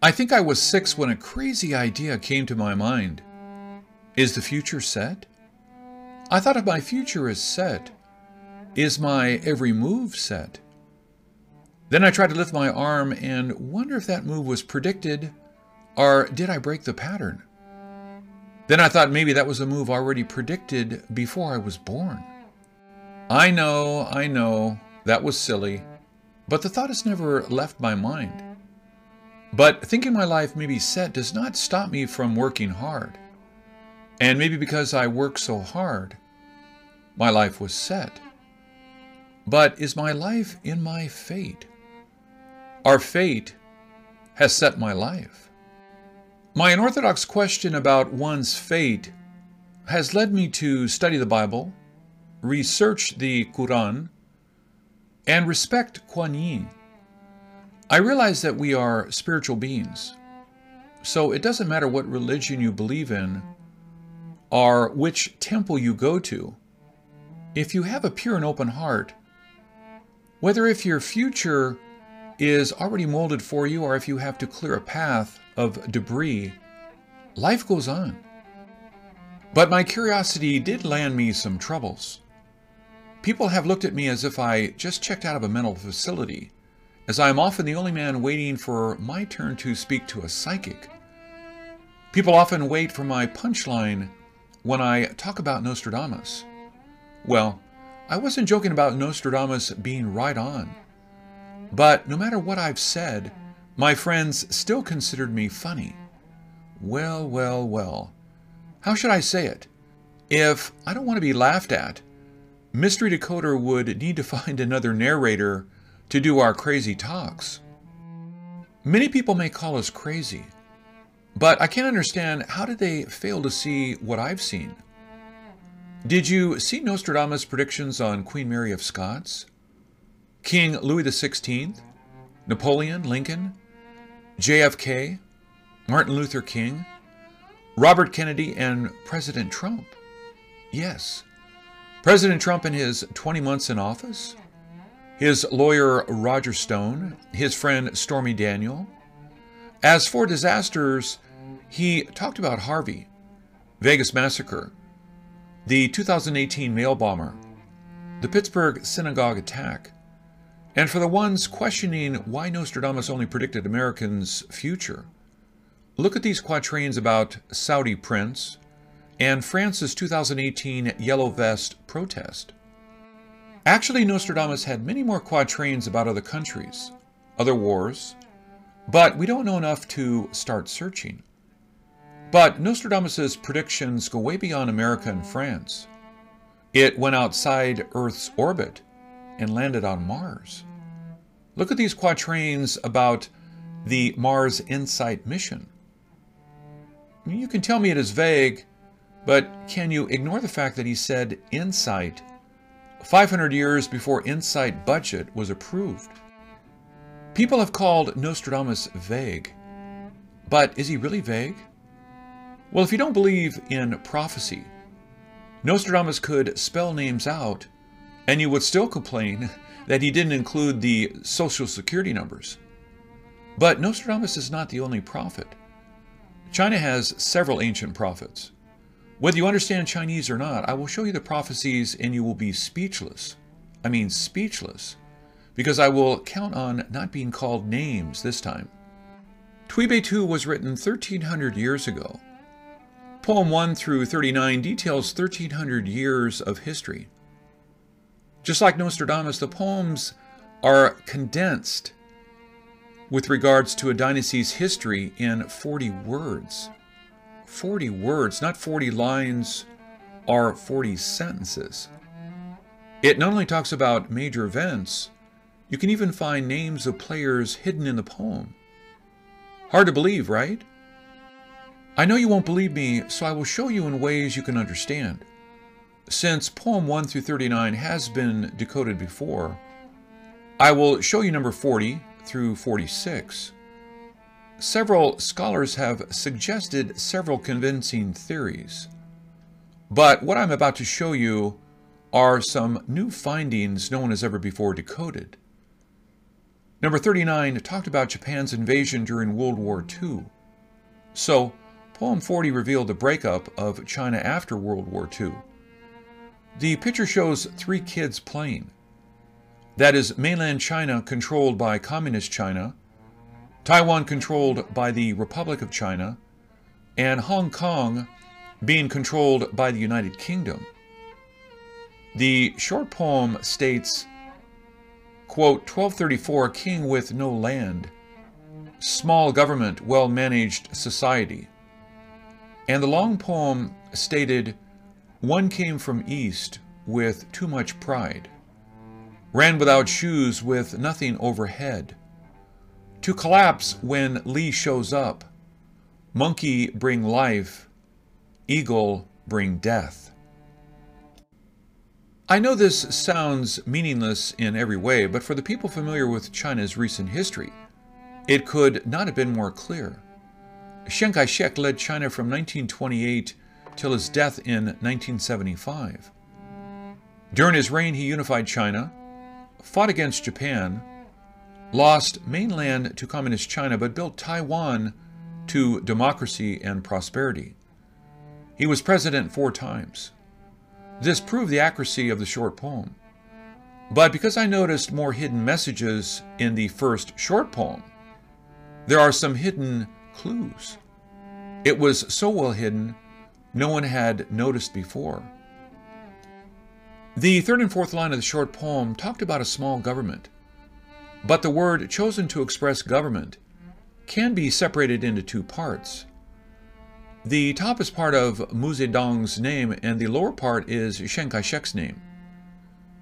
I think I was 6 when a crazy idea came to my mind. Is the future set? I thought if my future is set, is my every move set? Then I tried to lift my arm and wonder if that move was predicted, or did I break the pattern? Then I thought maybe that was a move already predicted before I was born. I know, that was silly, but the thought has never left my mind. But thinking my life may be set does not stop me from working hard. And maybe because I work so hard, my life was set. But is my life in my fate? Our fate has set my life. My unorthodox question about one's fate has led me to study the Bible, research the Quran, and respect Kuan Yin. I realize that we are spiritual beings, so it doesn't matter what religion you believe in or which temple you go to. If you have a pure and open heart, whether if your future is already molded for you or if you have to clear a path of debris, life goes on. But my curiosity did land me some troubles. People have looked at me as if I just checked out of a mental facility, as I am often the only man waiting for my turn to speak to a psychic. People often wait for my punchline when I talk about Nostradamus. Well, I wasn't joking about Nostradamus being right on. But no matter what I've said, my friends still considered me funny. Well. How should I say it? If I don't want to be laughed at, Mystery Decoder would need to find another narrator to do our crazy talks. Many people may call us crazy, but I can't understand how did they fail to see what I've seen. Did you see Nostradamus' predictions on Queen Mary of Scots, King Louis XVI, Napoleon, Lincoln, JFK, Martin Luther King, Robert Kennedy, and President Trump? Yes, President Trump in his 20 months in office, his lawyer Roger Stone, his friend Stormy Daniel. As for disasters, he talked about Harvey, Vegas massacre, the 2018 mail bomber, the Pittsburgh synagogue attack. And for the ones questioning why Nostradamus only predicted Americans' future, look at these quatrains about Saudi prince and France's 2018 Yellow Vest protest. Actually, Nostradamus had many more quatrains about other countries, other wars, but we don't know enough to start searching. But Nostradamus' predictions go way beyond America and France. It went outside Earth's orbit and landed on Mars. Look at these quatrains about the Mars InSight mission. You can tell me it is vague, but can you ignore the fact that he said InSight 500 years before InSight budget was approved? People have called Nostradamus vague, but is he really vague? Well, if you don't believe in prophecy, Nostradamus could spell names out and you would still complain that he didn't include the social security numbers. But Nostradamus is not the only prophet. China has several ancient prophets. Whether you understand Chinese or not, I will show you the prophecies and you will be speechless. I mean speechless, because I will count on not being called names this time. Tui Bei Tu was written 1,300 years ago. Poem 1 through 39 details 1,300 years of history. Just like Nostradamus, the poems are condensed with regards to a dynasty's history in 40 words. 40 words, not 40 lines or 40 sentences. It not only talks about major events, you can even find names of players hidden in the poem. Hard to believe, right? I know you won't believe me, so I will show you in ways you can understand. Since poem 1 through 39 has been decoded before, I will show you number 40 through 46. Several scholars have suggested several convincing theories, but what I'm about to show you are some new findings no one has ever before decoded. Number 39 talked about Japan's invasion during World War II. So, poem 40 revealed the breakup of China after World War II. The picture shows 3 kids playing. That is mainland China controlled by Communist China, Taiwan controlled by the Republic of China, and Hong Kong being controlled by the United Kingdom. The short poem states, quote, 1234, king with no land, small government, well-managed society. And the long poem stated, one came from east with too much pride, ran without shoes with nothing overhead, to collapse when Lee shows up, monkey bring life, eagle bring death. I know this sounds meaningless in every way, but for the people familiar with China's recent history, it could not have been more clear. Chiang Kai-shek led China from 1928 till his death in 1975. During his reign, he unified China, fought against Japan, lost mainland to Communist China, but built Taiwan to democracy and prosperity. He was president 4 times. This proved the accuracy of the short poem. But because I noticed more hidden messages in the first short poem, there are some hidden clues. It was so well hidden, no one had noticed before. The 3rd and 4th line of the short poem talked about a small government, but the word chosen to express government can be separated into 2 parts. The top is part of Mao Zedong's name, and the lower part is Chiang Kai-shek's name.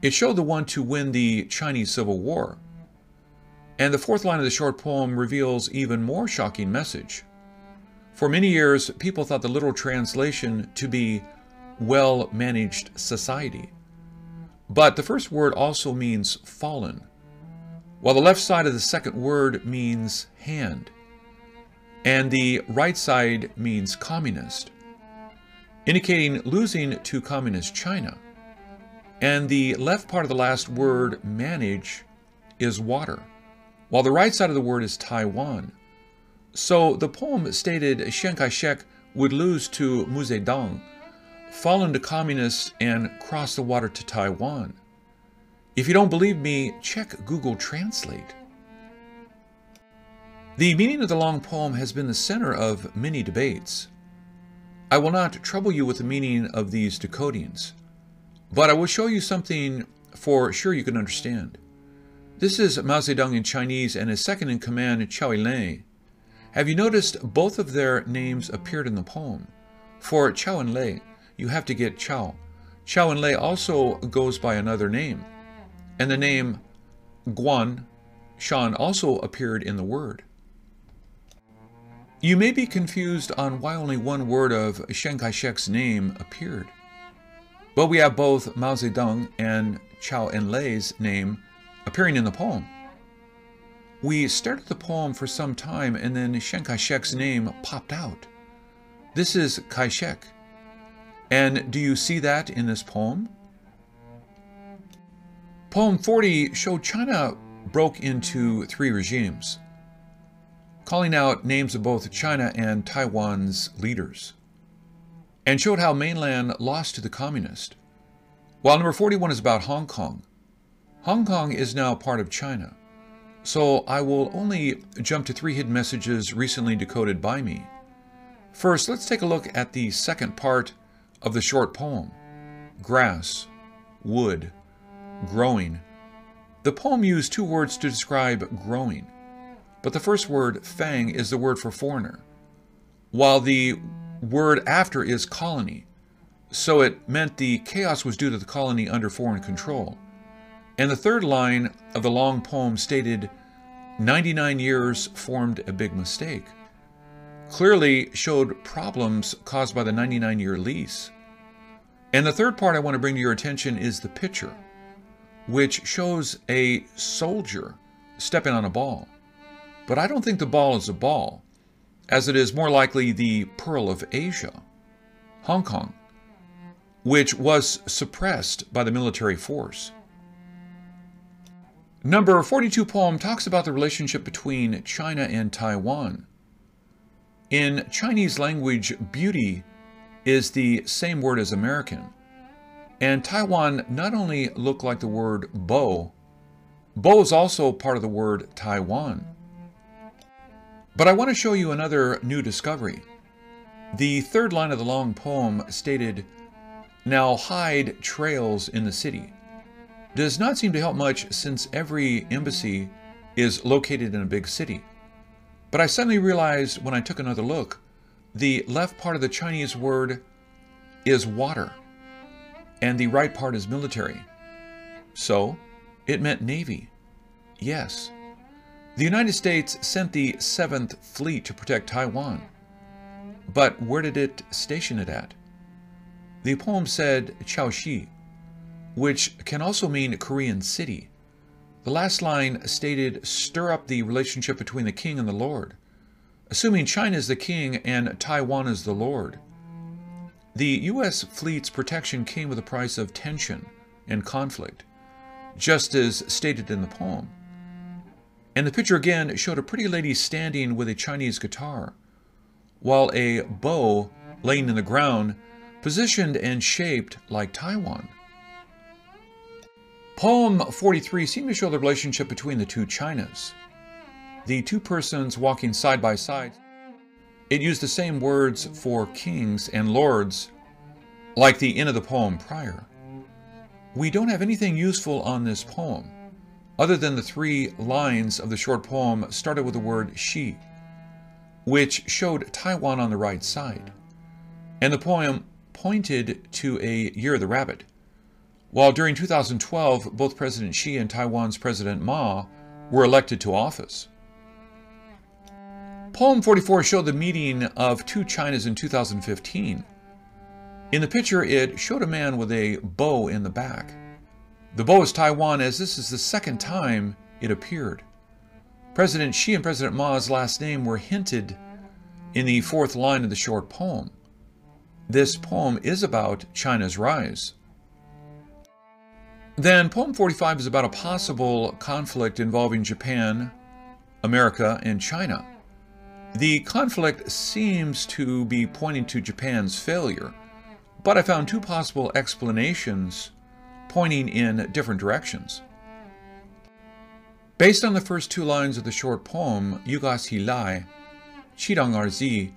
It showed the one to win the Chinese Civil War. And the 4th line of the short poem reveals even more shocking message. For many years, people thought the literal translation to be well-managed society. But the first word also means fallen, while the left side of the second word means hand, and the right side means communist, indicating losing to Communist China. And the left part of the last word, manage, is water, while the right side of the word is Taiwan. So the poem stated Chiang Kai-shek would lose to Mao Zedong, fall into communists, and cross the water to Taiwan. If you don't believe me, check Google Translate. The meaning of the long poem has been the center of many debates. I will not trouble you with the meaning of these decodings, but I will show you something for sure you can understand. This is Mao Zedong in Chinese and his second in command, Chao En-lei. Have you noticed both of their names appeared in the poem? For Chao En-lei, you have to get Chao. Chao En-lei also goes by another name, and the name Guan Shan also appeared in the word. You may be confused on why only one word of Chiang Kai-shek's name appeared. But we have both Mao Zedong and Chao En-lei's name appearing in the poem. We started the poem for some time and then Chiang Kai-shek's name popped out. This is Kai-shek. And do you see that in this poem? Poem 40 showed China broke into 3 regimes, calling out names of both China and Taiwan's leaders, and showed how mainland lost to the communist. While number 41 is about Hong Kong. Hong Kong is now part of China, so I will only jump to 3 hidden messages recently decoded by me. First, let's take a look at the second part of the short poem, grass, wood, growing. The poem used 2 words to describe growing, but the first word, fang, is the word for foreigner, while the word after is colony, so it meant the chaos was due to the colony under foreign control. And the 3rd line of the long poem stated, 99 years formed a big mistake, clearly showed problems caused by the 99-year lease. And the 3rd part I want to bring to your attention is the picture, which shows a soldier stepping on a ball. But I don't think the ball is a ball, as it is more likely the Pearl of Asia, Hong Kong, which was suppressed by the military force. Number 42 poem talks about the relationship between China and Taiwan. In Chinese language, beauty is the same word as American. And Taiwan not only look like the word bow, bow is also part of the word Taiwan. But I want to show you another new discovery. The third line of the long poem stated, "Now hide trails in the city," does not seem to help much since every embassy is located in a big city. But I suddenly realized when I took another look, the left part of the Chinese word is water, and the right part is military. So, it meant Navy. Yes. The United States sent the 7th Fleet to protect Taiwan. But where did it station it at? The poem said Chaoxi, which can also mean Korean city. The last line stated, "Stir up the relationship between the king and the lord," assuming China is the king and Taiwan is the lord. The U.S. fleet's protection came with a price of tension and conflict, just as stated in the poem. And the picture again showed a pretty lady standing with a Chinese guitar, while a bow laying in the ground, positioned and shaped like Taiwan. Poem 43 seemed to show the relationship between the two Chinas. The two persons walking side by side. It used the same words for kings and lords, like the end of the poem prior. We don't have anything useful on this poem, other than the 3 lines of the short poem started with the word she, which showed Taiwan on the right side. And the poem pointed to a year of the rabbit, while during 2012, both President Xi and Taiwan's President Ma were elected to office. Poem 44 showed the meeting of two Chinas in 2015. In the picture, it showed a man with a bow in the back. The bow is Taiwan, as this is the second time it appeared. President Xi and President Ma's last name were hinted in the 4th line of the short poem. This poem is about China's rise. Then poem 45 is about a possible conflict involving Japan, America, and China. The conflict seems to be pointing to Japan's failure, but I found 2 possible explanations pointing in different directions. Based on the first 2 lines of the short poem, Yugas Hilai, Chidang Arzi,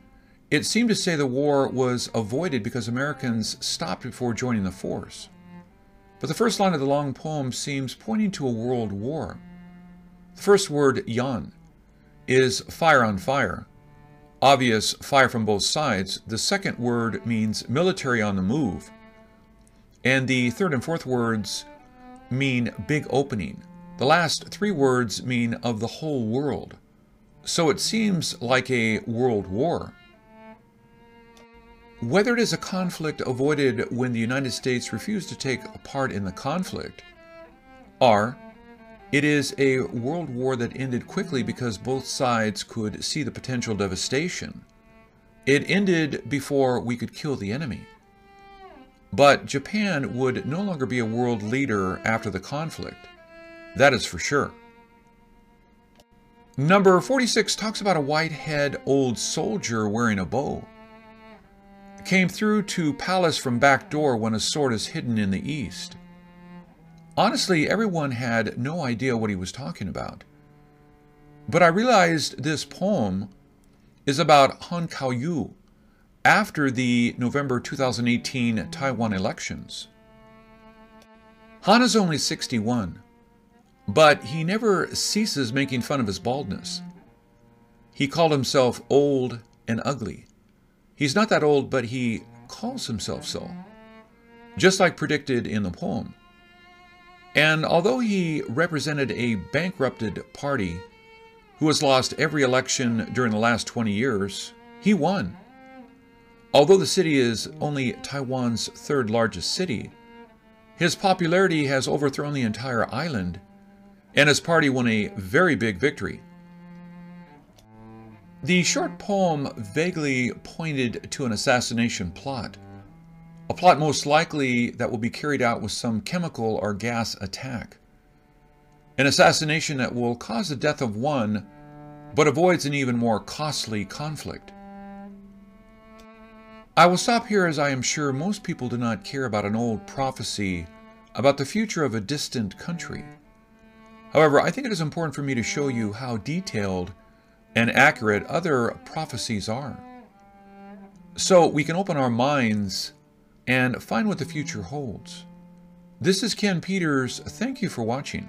it seemed to say the war was avoided because Americans stopped before joining the force. But the first line of the long poem seems pointing to a world war. The first word, yan, is fire on fire. Obvious fire from both sides. The second word means military on the move. And the 3rd and 4th words mean big opening. The last 3 words mean of the whole world. So it seems like a world war. Whether it is a conflict avoided when the United States refused to take part in the conflict, or it is a world war that ended quickly because both sides could see the potential devastation. It ended before we could kill the enemy. But Japan would no longer be a world leader after the conflict. That is for sure. Number 46 talks about a white-head old soldier wearing a bow. Came through to palace from back door when a sword is hidden in the east. Honestly, everyone had no idea what he was talking about. But I realized this poem is about Han Kaoyu after the November 2018 Taiwan elections. Han is only 61, but he never ceases making fun of his baldness. He called himself old and ugly. He's not that old, but he calls himself so, just like predicted in the poem. And although he represented a bankrupted party who has lost every election during the last 20 years, he won. Although the city is only Taiwan's 3rd largest city, his popularity has overthrown the entire island, and his party won a very big victory. The short poem vaguely pointed to an assassination plot, a plot most likely that will be carried out with some chemical or gas attack. an assassination that will cause the death of one, but avoids an even more costly conflict. I will stop here, as I am sure most people do not care about an old prophecy about the future of a distant country. However, I think it is important for me to show you how detailed and accurate other prophecies are, so we can open our minds and find what the future holds. This is Ken Peters. Thank you for watching.